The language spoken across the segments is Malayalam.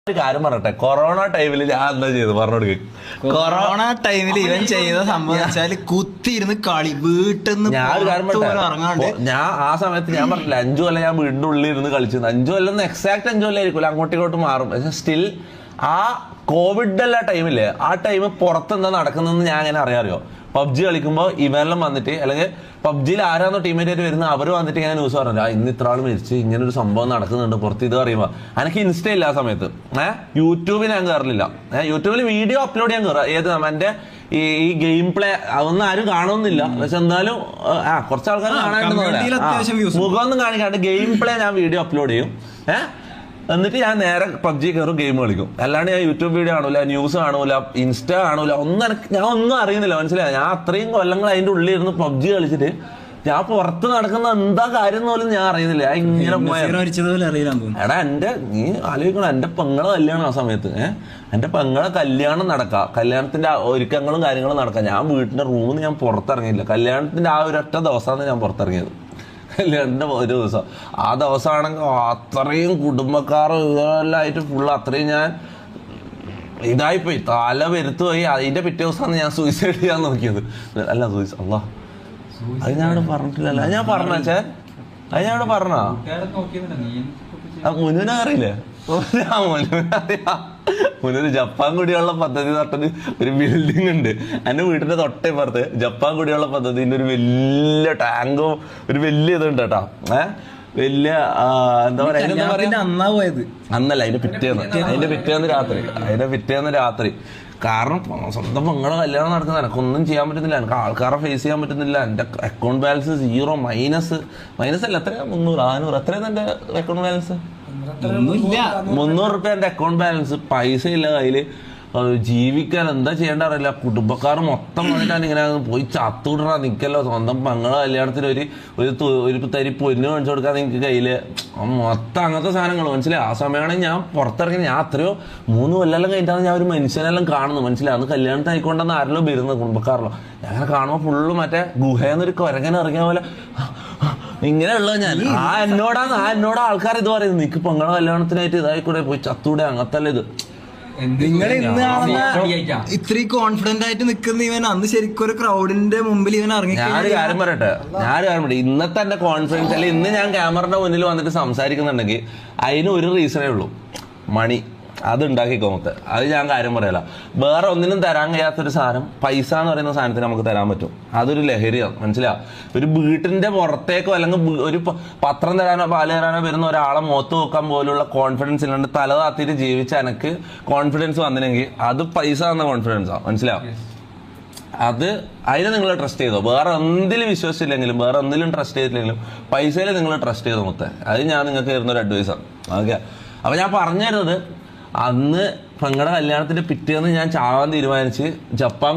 ഒരു കാര്യം പറയട്ടെ, കൊറോണ ടൈമിൽ ഞാൻ എന്താ ചെയ്തു പറഞ്ഞോടുക്ക്. കൊറോണ ടൈമിൽ ഇവൻ ചെയ്ത സംഭവം വെച്ചാല് കുത്തിയിരുന്ന് കളി വീട്ടിൽ ഞാൻ ഒരു കാര്യം പറയട്ടെ, ഞാൻ ആ സമയത്ത് ഞാൻ പറഞ്ഞില്ല 5 കൊല്ലം ഞാൻ വീടിന്റെ ഉള്ളിൽ ഇരുന്ന് കളിച്ചിരുന്നു. 5 കൊല്ലം എക്സാക്ട് 5 കൊല്ലം ആയിരിക്കും, അങ്ങോട്ടും ഇങ്ങോട്ടും മാറും. പക്ഷെ സ്റ്റിൽ ആ കോവിഡ് അല്ല ടൈമില്ലേ, ആ ടൈം പുറത്തെന്താ നടക്കുന്നതെന്ന് ഞാൻ അങ്ങനെ അറിയാറിയോ. പബ്ജി കളിക്കുമ്പോൾ ഇവരെല്ലാം വന്നിട്ട്, അല്ലെങ്കിൽ പബ്ജിയിൽ ആരാന്നോ ടീമേറ്റ് ആയിട്ട് വരുന്നത്, അവർ വന്നിട്ട് ഇങ്ങനെ ന്യൂസ് പറഞ്ഞില്ല, ഇന്ന് ഇത്ര ആൾ മരിച്ച്, ഇങ്ങനെ ഒരു സംഭവം നടക്കുന്നുണ്ട് പുറത്ത്. ഇത് പറയുമ്പോൾ എനിക്ക് ഇൻസ്റ്റ ഇല്ല ആ സമയത്ത്, യൂട്യൂബിൽ ഞാൻ കയറില്ല. യൂട്യൂബിൽ വീഡിയോ അപ്ലോഡ് ചെയ്യാൻ കയറുക, ഏത് എൻ്റെ ഈ ഗെയിം പ്ലേ അതൊന്നും ആരും കാണുന്നില്ല. പക്ഷെ എന്നാലും കുറച്ച് ആൾക്കാർ കാണാണ്ട് മുഖമൊന്നും കാണിക്കാണ്ട് ഗെയിം പ്ലേ ഞാൻ വീഡിയോ അപ്ലോഡ് ചെയ്യും. എന്നിട്ട് ഞാൻ നേരെ പബ്ജി കയറും, ഗെയിം കളിക്കും. അല്ലാണ്ട് ഞാൻ യൂട്യൂബ് വീഡിയോ കാണൂല, ന്യൂസ് കാണൂല, ഇൻസ്റ്റ കാണൂല, ഞാൻ ഒന്നും അറിയുന്നില്ല. മനസ്സിലായി? ഞാൻ അത്രയും കൊല്ലങ്ങൾ അതിൻ്റെ ഉള്ളിൽ ഇരുന്ന് പബ്ജി കളിച്ചിട്ട് ഞാൻ പുറത്ത് നടക്കുന്ന എന്താ കാര്യം പോലും ഞാൻ അറിയുന്നില്ല. ഇങ്ങനെ എടാ നീ ആലോചിക്കണം, എൻ്റെ പെങ്ങളെ കല്യാണം ആ സമയത്ത്. എൻ്റെ പെങ്ങളെ കല്യാണം നടക്കാം, കല്യാണത്തിന്റെ ഒരുക്കങ്ങളും കാര്യങ്ങളും നടക്കാം. ഞാൻ വീട്ടിന്റെ റൂമിൽ നിന്ന് ഞാൻ പുറത്തിറങ്ങിയില്ല. കല്യാണത്തിന്റെ ആ ഒരൊറ്റ ദിവസമാണ് ഞാൻ പുറത്തിറങ്ങിയത്, കല്യാണത്തിന്റെ ഒരു ദിവസം. ആ ദിവസമാണെങ്കിൽ അത്രയും കുടുംബക്കാരും ഇതെല്ലാം ആയിട്ട് ഫുള്ള് അത്രയും ഞാൻ ഇതായിപ്പോയി, തല വരുത്തു പോയി. അതിന്റെ പിറ്റേ ദിവസമാണ് ഞാൻ സൂയിസൈഡ് ചെയ്യാൻ നോക്കിയത്. അല്ല അല്ലാ അത് ഞാൻ പറഞ്ഞിട്ടില്ലല്ലോ. അത് ഞാൻ പറഞ്ഞേ, അത് ഞാൻ പറഞ്ഞോ? മുനുവിനെ അറിയില്ലേ? മുന്നൊരു ജപ്പാൻ കുടിവെള്ള പദ്ധതി പറഞ്ഞിട്ട് ഒരു ബിൽഡിംഗ് ഉണ്ട് എൻ്റെ വീട്ടിന്റെ തൊട്ടപ്പുറത്ത്. ജപ്പാൻ കുടിവെള്ള പദ്ധതിന്റെ ഒരു വലിയ ടാങ്കും ഒരു വലിയ ഇതുണ്ട് കേട്ടോ. വലിയ എന്താ പറയാ, അന്നല്ല അതിന്റെ പിറ്റേന്ന് രാത്രി. കാരണം സ്വന്തം പെങ്ങളെ കല്യാണം നടക്കുന്ന എനക്കൊന്നും ചെയ്യാൻ പറ്റുന്നില്ല, എനിക്ക് ആൾക്കാരെ ഫേസ് ചെയ്യാൻ പറ്റുന്നില്ല. എൻ്റെ അക്കൗണ്ട് ബാലൻസ് 0, മൈനസ് അല്ല, എത്രയാ 300 400 എത്രയാണ് എൻ്റെ അക്കൗണ്ട് ബാലൻസ്? 300 റുപ്യ എൻ്റെ അക്കൗണ്ട് ബാലൻസ്. പൈസ ഇല്ല കയ്യില്, ജീവിക്കാൻ എന്താ ചെയ്യേണ്ട അറിയില്ല. കുടുംബക്കാർ മൊത്തം വന്നിട്ടാണ് ഇങ്ങനെ പോയി ചത്തുവിടാ നിൽക്കല്ലോ. സ്വന്തം പെങ്ങളെ കല്യാണത്തിന് ഒരു തരി പൊന്നു കാണിച്ചു കൊടുക്കാൻ നിങ്ങൾക്ക് കയ്യില് മൊത്തം അങ്ങനത്തെ സാധനങ്ങൾ. മനസ്സിലായി? ആ സമയമാണെങ്കിൽ ഞാൻ പുറത്തിറങ്ങി, ഞാൻ അത്രയോ 3 കൊല്ലം കഴിഞ്ഞിട്ടാണ് ഞാൻ ഒരു മനുഷ്യനെല്ലാം കാണുന്നു. മനസ്സിലായി? അന്ന് കല്യാണത്തിന് ആയിക്കൊണ്ടെന്ന് ആരല്ലോ വരുന്നത്, കുടുംബക്കാരല്ലോ. ഞാൻ കാണുമ്പോൾ ഫുള്ള് മറ്റേ ഗുഹയെന്നൊരു കുരങ്ങനെ ഇറങ്ങിയ പോലെ ഇങ്ങനെയുള്ളത്. ഞാൻ എന്നോട് ആൾക്കാർ ഇത് പറയുന്നത്, നിനക്ക് പെങ്ങളെ കല്യാണത്തിനായിട്ട് ഇതായിക്കൂടെ, പോയി ചത്തൂടെ, അങ്ങനത്തല്ല ഇത്. നിങ്ങൾ ഇന്ന് ഇത്രയും കോൺഫിഡന്റ് ആയിട്ട് നിൽക്കുന്ന ഇവൻ അന്ന് ശരിക്കും ഒരു ക്രൗഡിന്റെ മുമ്പിൽ ഇവൻ ഇറങ്ങി. ഞാനൊരു കാര്യം പറയട്ടെ, ഇന്നത്തെ എന്റെ കോൺഫിഡൻസ്, അല്ലെങ്കിൽ ഇന്ന് ഞാൻ ക്യാമറയുടെ മുന്നിൽ വന്നിട്ട് സംസാരിക്കുന്നുണ്ടെങ്കിൽ അതിന് ഒരു റീസണേ ഉള്ളൂ, മണി. അത് ഉണ്ടാക്കിക്കോ മൊത്തം. അത് ഞാൻ കാര്യം പറയല. വേറെ ഒന്നിനും തരാൻ കഴിയാത്തൊരു സാധനം പൈസ എന്ന് പറയുന്ന സാധനത്തിന് നമുക്ക് തരാൻ പറ്റും. അതൊരു ലഹരിയാണ്. മനസ്സിലാവും? ഒരു വീട്ടിന്റെ പുറത്തേക്കോ അല്ലെങ്കിൽ ഒരു പത്രം തരാനോ പാല് തരാനോ വരുന്ന ഒരാളെ മുഖത്ത് നോക്കാൻ പോലുള്ള കോൺഫിഡൻസ് ഇല്ലാണ്ട് തല താത്തിട്ട് ജീവിച്ച എനിക്ക് കോൺഫിഡൻസ് വന്നില്ലെങ്കിൽ അത് പൈസ എന്ന കോൺഫിഡൻസാണ്. മനസ്സിലാവും? അതിനെ നിങ്ങൾ ട്രസ്റ്റ് ചെയ്തോ. വേറെ എന്തിലും വിശ്വസിച്ചില്ലെങ്കിലും, വേറെ എന്തിലും ട്രസ്റ്റ് ചെയ്തിട്ടില്ലെങ്കിലും പൈസയിൽ നിങ്ങൾ ട്രസ്റ്റ് ചെയ്തോ മൊത്തം. അത് ഞാൻ നിങ്ങൾക്ക് തരുന്നൊരു അഡ്വൈസാണ്. ഓക്കെ, അപ്പൊ ഞാൻ പറഞ്ഞു, അന്ന് പെങ്ങളുടെ കല്യാണത്തിന്റെ പിറ്റേന്ന് ഞാൻ ചാവാൻ തീരുമാനിച്ച് ജപ്പാൻ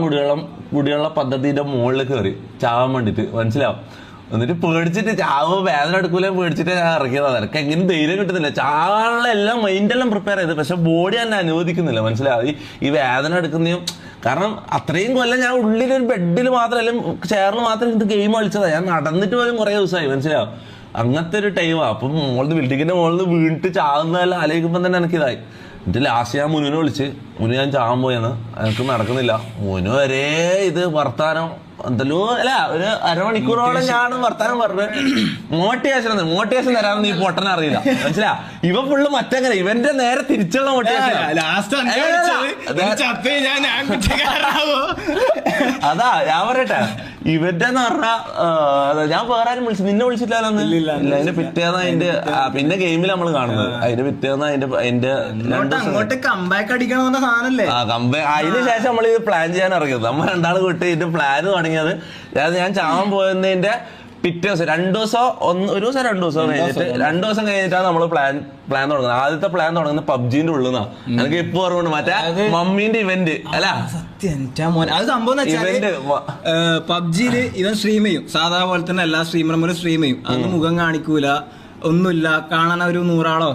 കുടിവെള്ള പദ്ധതിന്റെ മുകളിൽ കയറി ചാവാൻ വേണ്ടിട്ട്. മനസ്സിലാവും? എന്നിട്ട് പേടിച്ചിട്ട് ചാവ് വേദന എടുക്കൂല പേടിച്ചിട്ട് ഞാൻ ഇറങ്ങിയതാണ്. എനിക്ക് എങ്ങനെ ധൈര്യം കിട്ടുന്നില്ല. ചാവാനുള്ള എല്ലാം മൈൻഡെല്ലാം പ്രിപ്പയർ ചെയ്ത്, പക്ഷെ ബോഡി എന്നെ അനുവദിക്കുന്നില്ല. മനസ്സിലാവും? ഈ വേദന എടുക്കുന്നതും. കാരണം അത്രയും കൊല്ലം ഞാൻ ഉള്ളിലൊരു ബെഡിൽ മാത്രം, അല്ലെങ്കിൽ ചെയറിൽ മാത്രം ഇത് ഗെയിം കളിച്ചതാണ്. ഞാൻ നടന്നിട്ട് പോലും കുറേ ദിവസമായി. മനസ്സിലാവും? അങ്ങനത്തെ ഒരു ടൈമാണ്. അപ്പം ബിൽഡിങ്ങിന്റെ മുകളിൽ വീണിട്ട് ചാവുന്നതെല്ലാം ആലോചിക്കുമ്പോൾ തന്നെ എനിക്കിതായി. എന്നിട്ട് ലാസ്റ്റ് ഞാൻ മുനുവിനെ വിളിച്ച്, ഞാൻ ചാവാൻ പോയെന്ന്, എനിക്ക് നടക്കുന്നില്ല. മുനു വരെ ഇത് വർത്താനം എന്തല്ലോ അല്ല, ഒരു അരമണിക്കൂറോളം ഞാൻ വർത്താനം പറഞ്ഞ് മോട്ടിവേഷൻ തരാമെന്ന് നീ പൊട്ടനെ അറിയില്ല. മനസ്സിലാ? ഇവ ഫുള്ള് മറ്റങ്ങനെ, ഇവന്റെ നേരെ തിരിച്ചുള്ള മോട്ടിവേഷൻ. അതാ ഞാൻ പറയട്ടെ, ഇവന്റെ എന്ന് പറഞ്ഞാൽ ഞാൻ വേറെ ആരും നിന്നെ വിളിച്ചിട്ടില്ല. അതിന്റെ പിറ്റേന്ന് അതിന്റെ പിന്നെ ഗെയിമിൽ നമ്മൾ കാണുന്നത്, അതിന്റെ പിറ്റേന്ന് അതിന്റെ 2 ദിവസം കംബാക്ക് അടിക്കണം സാധനല്ലേ. അതിന് ശേഷം നമ്മൾ ഇത് പ്ലാൻ ചെയ്യാൻ ഇറങ്ങിയത്. നമ്മൾ 2 ആൾ വിട്ട് ഇതിന്റെ പ്ലാൻ തുടങ്ങിയത് ഞാൻ ചാവാൻ പോയതിന്റെ പിറ്റേ ദിവസം 2 ദിവസം 2 ദിവസം കഴിഞ്ഞിട്ടാണ് നമ്മൾ പ്ലാൻ തുടങ്ങുന്നത്. ആദ്യത്തെ പ്ലാൻ തുടങ്ങുന്നത് പബ്ജിന്റെ ഉള്ളിൽ നിന്നാണ്. എനിക്ക് ഇപ്പൊ ഓർമ്മയുണ്ട്, മറ്റേ മമ്മീന്റെ ഇവന്റ് അല്ല, അത് സംഭവം പബ്ജിയില് ഇവൻ സ്ട്രീം ചെയ്യും, സാധാ പോലെ തന്നെ എല്ലാ സ്ട്രീമർമാരും സ്ട്രീം ചെയ്യും. അന്ന് മുഖം കാണിക്കൂല, ഒന്നുമില്ല, കാണാൻ ഒരു 100 ആളോ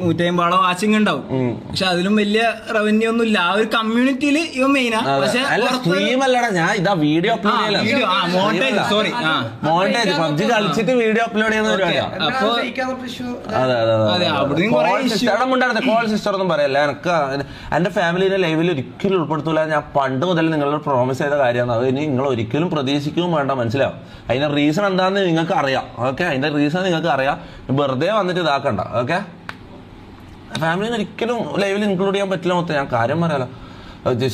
150 വാച്ചിങ് ഉണ്ടാവും. പക്ഷെ അതിലും വലിയ റവന്യൂ ഒന്നും ഇല്ല. ആ ഒരു കമ്മ്യൂണിറ്റിയിൽ ഇവ മെയിനാ. പക്ഷെ സ്ട്രീം അല്ലടാ, ഞാൻ ഇതാ വീഡിയോ അപ്ലോഡ് മോണ്ടേജ് പബ്ജി കളിച്ചിട്ട് വീഡിയോ അപ്ലോഡ് ചെയ്യുന്ന പരിപാടിയാണ്. അപ്പൊ കോൾ സിസ്റ്റർ ഒന്നും പറയല്ല. എനിക്ക് എന്റെ ഫാമിലിയുടെ ലൈവിൽ ഒരിക്കലും ഉൾപ്പെടുത്തൂല. ഞാൻ പണ്ട് മുതൽ നിങ്ങളോട് പ്രോമിസ് ചെയ്ത കാര്യമാണ്. അത് ഇനി നിങ്ങൾ ഒരിക്കലും പ്രതീക്ഷിക്കുകയും വേണ്ട, മനസ്സിലാവും. അതിന്റെ റീസൺ എന്താണെന്ന് നിങ്ങൾക്ക് അറിയാം. ഓക്കെ, അതിന്റെ റീസൺ നിങ്ങൾക്ക് അറിയാം. വെറുതെ വന്നിട്ട് ഇതാക്കണ്ട. ഓക്കെ, ഫാമിലിന് ഒരിക്കലും ലൈവിൽ ഇൻക്ലൂഡ് ചെയ്യാൻ പറ്റില്ല. മൊത്തം ഞാൻ കാര്യം പറയാലോ.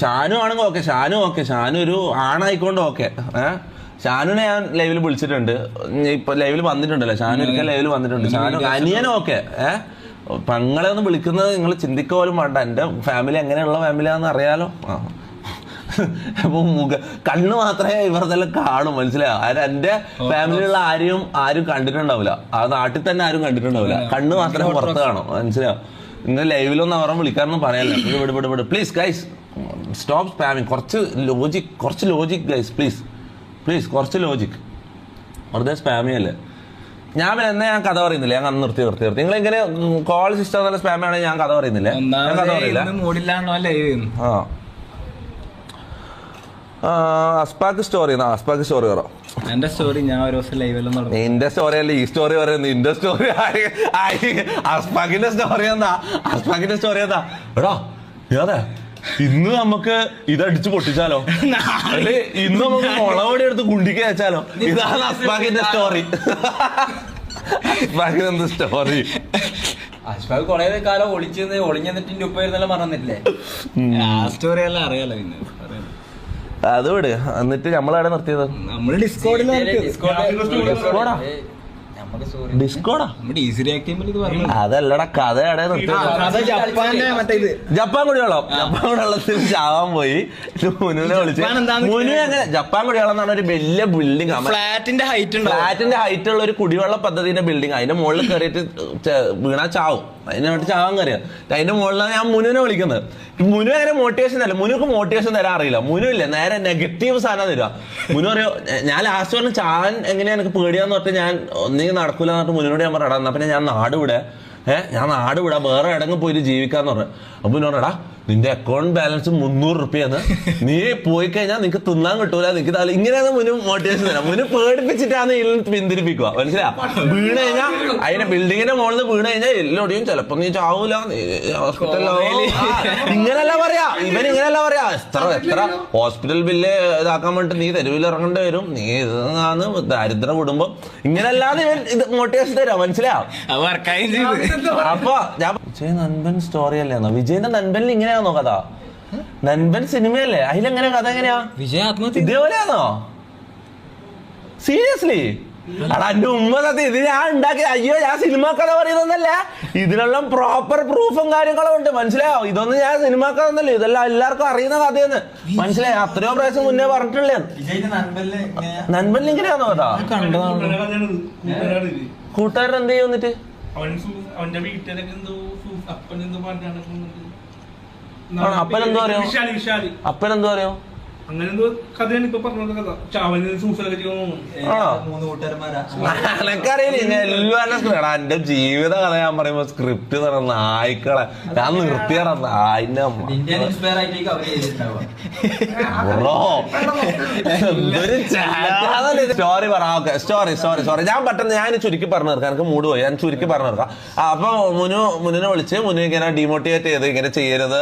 ഷാനു ആണെങ്കിൽ ഓക്കെ, ഷാനു ഒരു ആണായിക്കൊണ്ട് ഓക്കെ. ഷാനുനെ ഞാൻ ലൈവിൽ വിളിച്ചിട്ടുണ്ട്. ഇപ്പൊ ലൈവിൽ വന്നിട്ടുണ്ടല്ലോ, ഷാനു ഒരിക്കൽ ലൈവിൽ വന്നിട്ടുണ്ട്. ഷാനു അനിയനും ഓക്കെ. പെങ്ങളെ ഒന്ന് വിളിക്കുന്നത് നിങ്ങൾ ചിന്തിക്കുക പോലും വേണ്ട. എന്റെ ഫാമിലി എങ്ങനെയുള്ള ഫാമിലിയാണെന്ന് അറിയാലോ. അപ്പൊ കണ്ണ് മാത്രമേ ഇവർതെല്ലാം കാണും, മനസ്സിലായോ? എന്റെ ഫാമിലിയുള്ള ആരും കണ്ടിട്ടുണ്ടാവില്ല. ആ നാട്ടിൽ തന്നെ ആരും കണ്ടിട്ടുണ്ടാവില്ല. കണ്ണ് മാത്രമേ പുറത്ത് കാണും, മനസ്സിലായോ? നിങ്ങൾ ലൈവിലൊന്നും അവരെ വിളിക്കാനൊന്നും പറയാനില്ല. വിട് പ്ലീസ് ഗൈസ്, സ്റ്റോപ്പ് സ്പാമിങ്. കുറച്ച് ലോജിക് ഗൈസ്, പ്ലീസ് കുറച്ച് ലോജിക്. വെറുതെ സ്പാമിങ് അല്ലേ. ഞാൻ കഥ പറയുന്നില്ല. ഞാൻ അന്ന് നിർത്തി. നിങ്ങൾ ഇങ്ങനെ കോൾ സിസ്റ്റം നല്ല സ്പാം ആണെങ്കിൽ ഞാൻ കഥ പറയുന്നില്ലേ. ഞാൻ കഥ പറയില്ല. അസ്പാക്ക് സ്റ്റോറി പറ. എന്റെ സ്റ്റോറി ഞാൻ ഒരു ദിവസം ലൈവെല്ലാം നടന്നു. നിന്റെ സ്റ്റോറി അല്ല ഈ സ്റ്റോറി പറയുന്നത്. നിന്റെ സ്റ്റോറി അസ്പാക്കിന്റെ സ്റ്റോറി എന്താ? എടാ അതെ, ഇന്ന് നമുക്ക് ഇതടിച്ച് പൊട്ടിച്ചാലോ, അല്ലെ ഇന്ന് നമുക്ക് മുളകൊടി എടുത്ത് കുണ്ടിക്ക് വെച്ചാലോ. ഇതാണ് അസ്പാക്കിന്റെ സ്റ്റോറി. അസ്പാക്കിന്റെ സ്റ്റോറി. അഷ്ഫാഖ് കൊറേ കാലം ഒളിഞ്ഞിട്ട് ഉപ്പ വരുന്നെല്ലാം മറന്നിട്ടില്ലേ? ആ സ്റ്റോറി എല്ലാം അറിയാലോ. പിന്നെ അത് വിട്. എന്നിട്ട് നമ്മളവിടെ നിർത്തിയത് നമ്മള് ഡിസ്കോഡിലാ. അതല്ലടാ, കഥയുടെ ജപ്പാൻ കുടിവെള്ളത്തിൽ ചാവാൻ പോയി. മുനുവിനെ വിളിച്ച് മുനു എങ്ങനെ ജപ്പാൻ കുടിവെള്ളം എന്ന് പറഞ്ഞ ഒരു വലിയ ബിൽഡിംഗ്, ഫ്ലാറ്റിന്റെ ഹൈറ്റ് ഉള്ള ഒരു കുടിവെള്ള പദ്ധതിന്റെ ബിൽഡിംഗ്. അതിന്റെ മുകളിൽ കയറിയിട്ട് വീണാ ചാവും. അതിനായിട്ട് ചാവാൻ കയറിയത്. അതിന്റെ മുകളിലാണ് ഞാൻ മുനുവിനെ വിളിക്കുന്നത്. മുനു അങ്ങനെ മോട്ടിവേഷൻ തരാം. മുനുക്ക് മോട്ടിവേഷൻ തരാൻ അറിയില്ല. മുനു ഇല്ല, നേരെ നെഗറ്റീവ് സാധനം തരിക. മുനു പറയോ, ഞാൻ ലാസ്റ്റ് പറഞ്ഞ ചാൻ എങ്ങനെയാ എനിക്ക് പേടിയാന്ന് പറഞ്ഞിട്ട് ഞാൻ ഒന്നെങ്കിൽ നടക്കൂല എന്നിട്ട് മുന്നോട് ഞാൻ പറയാം. എന്നാ പിന്നെ ഞാൻ നാട് വിടാം, വേറെ എടങ്ങ് പോയിട്ട് ജീവിക്കാന്ന് പറഞ്ഞു. അപ്പൊ മുന്നോട് എടാ, നിന്റെ അക്കൗണ്ട് ബാലൻസ് 300 രൂപയാണ്. നീ പോയി കഴിഞ്ഞാൽ നിനക്ക് തിന്നാൻ കിട്ടൂല, നിനക്ക് ഇങ്ങനെയാണ് മുന്നു മോട്ടിവേഷൻ തരാം. മുന്നു പേടിപ്പിച്ചിട്ടാണ് ഇതിൽ പിന്തിരിപ്പിക്കുക, മനസ്സിലാ? വീണ് കഴിഞ്ഞാൽ അതിന്റെ ബിൽഡിങ്ങിന്റെ മുകളിൽ വീണ് കഴിഞ്ഞാൽ എല്ലോടെയും ചിലപ്പോ നീ ചാവൂല, ഹോസ്പിറ്റലിലാവും. ഇങ്ങനെയല്ല പറയാ, ഇങ്ങനെയല്ല പറയാ. എത്ര ഹോസ്പിറ്റൽ ബില്ല് ഇതാക്കാൻ വേണ്ടിട്ട് നീ തെരുവിൽ ഇറങ്ങേണ്ടി വരും, നീ ഇതാണ് ദരിദ്ര കുടുംബം. ഇങ്ങനെയല്ലാതെ ഇവൻ ഇത് മോട്ടിവേഷൻ തരാം, മനസ്സിലാ? അപ്പൊ ഞാൻ നൻപൻ സ്റ്റോറി അല്ലേന്നോ? വിജയന്റെ നൻപനിൽ ഇങ്ങനെയാണോ കഥ? നൻപൻ സിനിമയല്ലേ, അതിലെങ്ങനെ കഥ എങ്ങനെയാ? വിജയ ആത്മഹത്യ ഇതേപോലെയാണോ? സീരിയസ്ലി? അടാ എന്റെ ഉമ്മ സത്യം ഇത് ഞാൻ ഉണ്ടാക്കി. അയ്യോ, ഞാൻ സിനിമ കഥ പറയുന്നല്ല, ഇതിനുള്ള പ്രോപ്പർ പ്രൂഫും കാര്യങ്ങളും ഉണ്ട്, മനസ്സിലായോ? ഇതൊന്നും ഞാൻ സിനിമ കഥ ഒന്നല്ലേ, ഇതെല്ലാം എല്ലാവർക്കും അറിയുന്ന കഥയെന്ന് മനസ്സിലായോ? അത്രയോ പ്രാവശ്യം മുന്നേ പറഞ്ഞിട്ടുള്ളേ. നൻപനിൽ ഇങ്ങനെയാണോ കഥ? കൂട്ടുകാരൻ എന്ത് ചെയ്യും എന്നിട്ട്? അവന്റെ വീട്ടിലൊക്കെ എന്തോ അപ്പനെന്തോ പറഞ്ഞാണ്. അപ്പനെന്തോ പറയോ? അപ്പനെന്തോ പറയോ? അങ്ങനെ എന്തോ കഥയാണ് ഇപ്പൊ പറഞ്ഞ കഥ. ചാവന് സൂസൈഡ് ചെയ്യുന്നു. എനക്കറിയില്ല, എല്ലാവരും എന്റെ ജീവിത കഥ ഞാൻ പറയുമ്പോ സ്ക്രിപ്റ്റ് തന്ന നായ്ക്കളെ ഞാൻ നിർത്തിയടാ. നായിന്റെ സ്റ്റോറി പറ. ഓക്കെ, സ്റ്റോറി ഞാൻ പെട്ടെന്ന് ഞാൻ ചുരുക്കി പറഞ്ഞു തീർക്കാം. എനിക്ക് മൂഡ് പോയി, ഞാൻ ചുരുക്കി പറഞ്ഞു തീർക്കാം. അപ്പൊ മുന്നിനെ വിളിച്ച് മുന്നു ഇങ്ങനെ ഡീമോട്ടിവേറ്റ് ചെയ്ത് ഇങ്ങനെ ചെയ്യരുത്,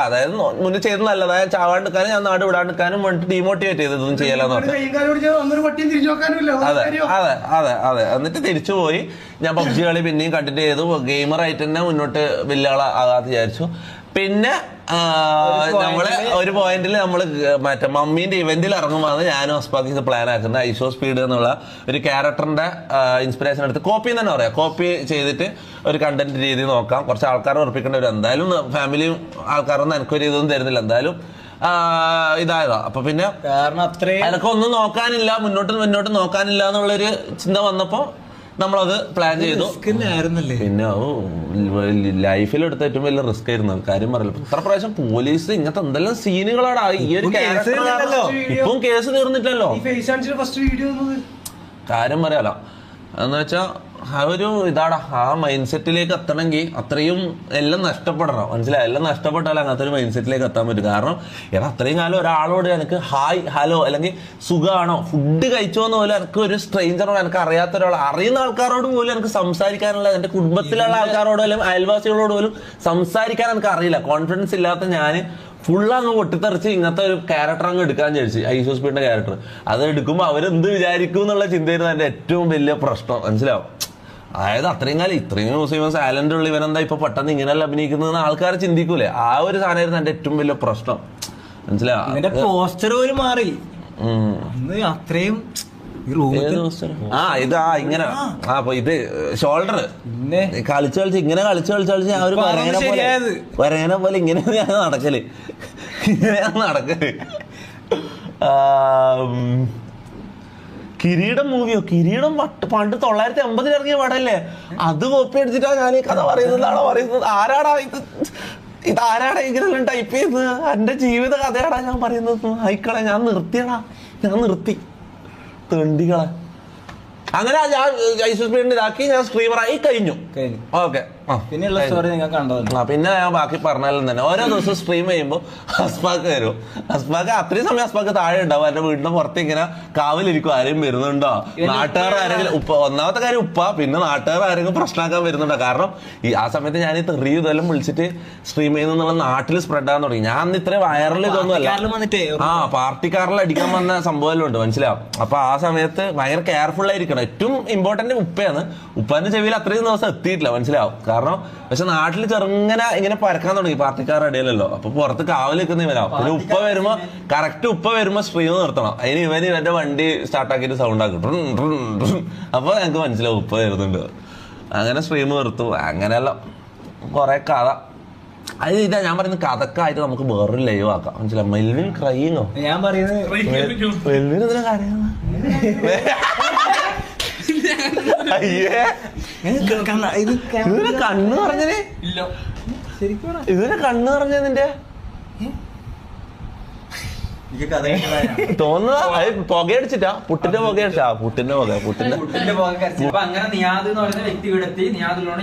അതായത് മുന്നു ചെയ്ത് നല്ലതായ ചാവാണ്ടിരിക്കാനും ഞാൻ നാട് വിടാണ്ടിരിക്കാനും വേണ്ടി ഡീമോട്ടിവേറ്റ് ചെയ്ത് ഇതൊന്നും ചെയ്യലെന്ന് പറഞ്ഞു. അതെ. എന്നിട്ട് തിരിച്ചു പോയി. ഞാൻ പബ്ജി കളി പിന്നെയും കണ്ടിന്യൂ ചെയ്തു. ഗെയിമറായിട്ട് തന്നെ മുന്നോട്ട് വലിയ ആളാകാതെ വിചാരിച്ചു. പിന്നെ നമ്മള് ഒരു പോയിന്റിൽ നമ്മള് മറ്റേ മമ്മീന്റെ ഇവന്റിൽ ഇറങ്ങുമ്പോൾ ഞാനും അസ്പാക്കിസ് പ്ലാൻ ആക്കുന്നത് ഐഷോ സ്പീഡ് എന്നുള്ള ഒരു ക്യാരക്ടറിന്റെ ഇൻസ്പിറേഷൻ എടുത്ത് കോപ്പി തന്നെ പറയാം. കോപ്പി ചെയ്തിട്ട് ഒരു കണ്ടന്റ് രീതി നോക്കാം. കുറച്ച് ആൾക്കാരെ ഉറപ്പിക്കേണ്ടി വരും. എന്തായാലും ഫാമിലിയും ആൾക്കാരൊന്നും എനിക്കൊരു ഇതൊന്നും തരുന്നില്ല. എന്തായാലും ഇതായതാ. അപ്പൊ പിന്നെ കാരണം അത്രയും അതൊക്കെ ഒന്നും നോക്കാനില്ല, മുന്നോട്ട് നോക്കാനില്ല എന്നുള്ളൊരു ചിന്ത വന്നപ്പോ നമ്മളത് പ്ലാൻ ചെയ്തു. പിന്നെ ലൈഫിൽ എടുത്ത ഏറ്റവും വലിയ റിസ്ക് ആയിരുന്നു, കാര്യം പറയല്ലോ. ഇത്ര പ്രാവശ്യം പോലീസ് ഇങ്ങനത്തെ എന്തെല്ലാം സീനുകളാണ്. ഈ ഒരു ഇപ്പം കേസ് തീർന്നിട്ടല്ലോ, കാര്യം പറയാലോ. എന്ന് വെച്ചാ ആ ഒരു ഇതാടാ, ആ മൈൻഡ് സെറ്റിലേക്ക് എത്തണമെങ്കിൽ അത്രയും എല്ലാം നഷ്ടപ്പെടണം, മനസ്സിലായി? എല്ലാം നഷ്ടപ്പെട്ടാലും അങ്ങനത്തെ ഒരു മൈൻഡ് സെറ്റിലേക്ക് എത്താൻ പറ്റും. കാരണം എടാ അത്രയും കാലം ഒരാളോട് എനിക്ക് ഹായ് ഹലോ അല്ലെങ്കിൽ സുഖമാണോ ഫുഡ് കഴിച്ചോ എന്ന് പോലും എനിക്ക് ഒരു സ്ട്രേഞ്ചറോട് എനിക്ക് അറിയാത്ത ഒരാൾ, അറിയുന്ന ആൾക്കാരോട് പോലും എനിക്ക് സംസാരിക്കാനുള്ള, എൻ്റെ കുടുംബത്തിലുള്ള ആൾക്കാരോട് പോലും അയൽവാസികളോട് പോലും സംസാരിക്കാൻ എനിക്ക് അറിയില്ല. കോൺഫിഡൻസ് ഇല്ലാത്ത ഞാൻ ഫുള്ളങ്ങ് പൊട്ടിത്തെറിച്ച് ഇങ്ങനത്തെ ഒരു ക്യാരക്ടർ അങ്ങ് എടുക്കാൻ ചോദിച്ചു, ഐശ്വര്യ സ്പീഡിന്റെ ക്യാരക്ടർ. അത് എടുക്കുമ്പോൾ അവരെന്ത് വിചാരിക്കും എന്നുള്ള ചിന്തയായിരുന്നു എൻ്റെ ഏറ്റവും വലിയ പ്രശ്നം, മനസ്സിലാവും? അതായത് അത്രയും കാലം ഇത്രയും ന്യൂസ് ഇവൻ സാലന്റ് ഉള്ള ഇവനെന്താ ഇപ്പൊ പെട്ടെന്ന് ഇങ്ങനെയല്ല അഭിനയിക്കുന്നതെന്ന് ആൾക്കാർ ചിന്തിക്കൂലേ? ആ ഒരു സാധനമായിരുന്നു എൻ്റെ ഏറ്റവും വലിയ പ്രശ്നം, മനസ്സിലാവും? ഇതിന്റെ പോസ്റ്റർ പോലും മാറി. അത്രയും ഇതാ ഇങ്ങനെ അപ്പൊ ഇത് ഷോൾഡർ കളിച്ച് ഇങ്ങനെ കളിച്ച് ഞാൻ ഒരു വരേനെ പോലെ ഇങ്ങനെ ഞാൻ നടക്കല് കിരീടം മൂവിയോ, കിരീടം പണ്ട് 950 ഇറങ്ങിയ പടല്ലേ, അത് കോപ്പി അടിച്ചിട്ടാ ഞാൻ ഈ കഥ പറയുന്നതാണോ പറയുന്നത്? ആരാടാ ഇതാരാടാ ഇങ്ങനെല്ലാം ടൈപ്പ് ചെയ്ത്? എന്റെ ജീവിത കഥയാടാ ഞാൻ പറയുന്നത്. ആയിക്കളെ ഞാൻ നിർത്തി തെണ്ടികളെ. അങ്ങനെ ഞാൻ ഐശ്വര്യ ഇതാക്കി ഞാൻ സ്ട്രീമറായി കഴിഞ്ഞു. ഓക്കെ, പിന്നെയുള്ള സ്റ്റോറി നിങ്ങൾ കണ്ടത്. പിന്നെ ഞാൻ ബാക്കി പറഞ്ഞാലും തന്നെ ഓരോ ദിവസം സ്ട്രീം ചെയ്യുമ്പോൾ അസ്പാക്ക് വരും. അസ്പാക്ക് അത്രയും സമയം അസ്പാക്ക് താഴെ ഉണ്ടാവും, എന്റെ വീടിന്റെ പുറത്ത് ഇങ്ങനെ കാവലിരിക്കും, ആരെയും വരുന്നുണ്ടോ, നാട്ടുകാർ ആരെങ്കിലും ഒന്നാമത്തെ കാര്യം പിന്നെ നാട്ടുകാർ ആരെങ്കിലും പ്രശ്നമാക്കാൻ വരുന്നുണ്ടോ? കാരണം ആ സമയത്ത് ഞാൻ ഈ തെറി ഇതെല്ലാം വിളിച്ചിട്ട് സ്ട്രീം ചെയ്യുന്നുള്ള നാട്ടിൽ സ്പ്രെഡ് ആകാൻ തുടങ്ങി. ഞാൻ അന്ന് ഇത്രയും വൈറൽ ഇതൊന്നുമല്ല, പാർട്ടിക്കാരിൽ അടിക്കാൻ വന്ന സംഭവം ഉണ്ട്, മനസ്സിലാവും? അപ്പൊ ആ സമയത്ത് ഭയങ്കര കെയർഫുൾ ആയിരിക്കണം. ഏറ്റവും ഇമ്പോർട്ടന്റ് ഉപ്പയാണ്. ഉപ്പാന്റെ ചെവിയിൽ അത്രയും ദിവസം എത്തിയിട്ടില്ല, മനസ്സിലാവും? കാരണം പക്ഷെ നാട്ടിൽ ചെറുങ്ങനെ ഇങ്ങനെ പരക്കാൻ തുടങ്ങി, പാർട്ടിക്കാരുടെ ഇടയിലല്ലോ. അപ്പൊ പുറത്ത് കാവൽ നിൽക്കുന്ന ഇവനാവും. പിന്നെ ഉപ്പ വരുമ്പോ സ്ട്രീം നിർത്തണം. അതിന് ഇവന്റെ വണ്ടി സ്റ്റാർട്ടാക്കിയിട്ട് സൗണ്ട് ആക്കും. അപ്പൊ ഞങ്ങൾക്ക് മനസ്സിലാവും ഉപ്പ വരുന്നുണ്ട്. അങ്ങനെ സ്ട്രീം നിർത്തും. അങ്ങനെയല്ല കുറെ കഥ. അത് ഇതാ ഞാൻ പറയുന്നത്, കഥക്കായിട്ട് നമുക്ക് വേറൊരു ലൈവ് ആക്കാം, മനസ്സിലാവും? മെൽവിൻ ക്രൈയിങ്ങോ? ഞാൻ പറയുന്നത് മെൽവിൻ ഇതിനെ കാര്യമാണ്. അയ്യേ ഇതിന് കണ്ണ് പറഞ്ഞേ, ഇതിന് കണ്ണ് പറഞ്ഞ നിന്റെ തോന്നുന്നത് പുകയടിച്ചിട്ടാ, പുട്ടിന്റെ പുക. അങ്ങനെ നിയാദ് എന്ന് പറയുന്ന വ്യക്തി ഇവിടെ എത്തി. നിയാദിലോട്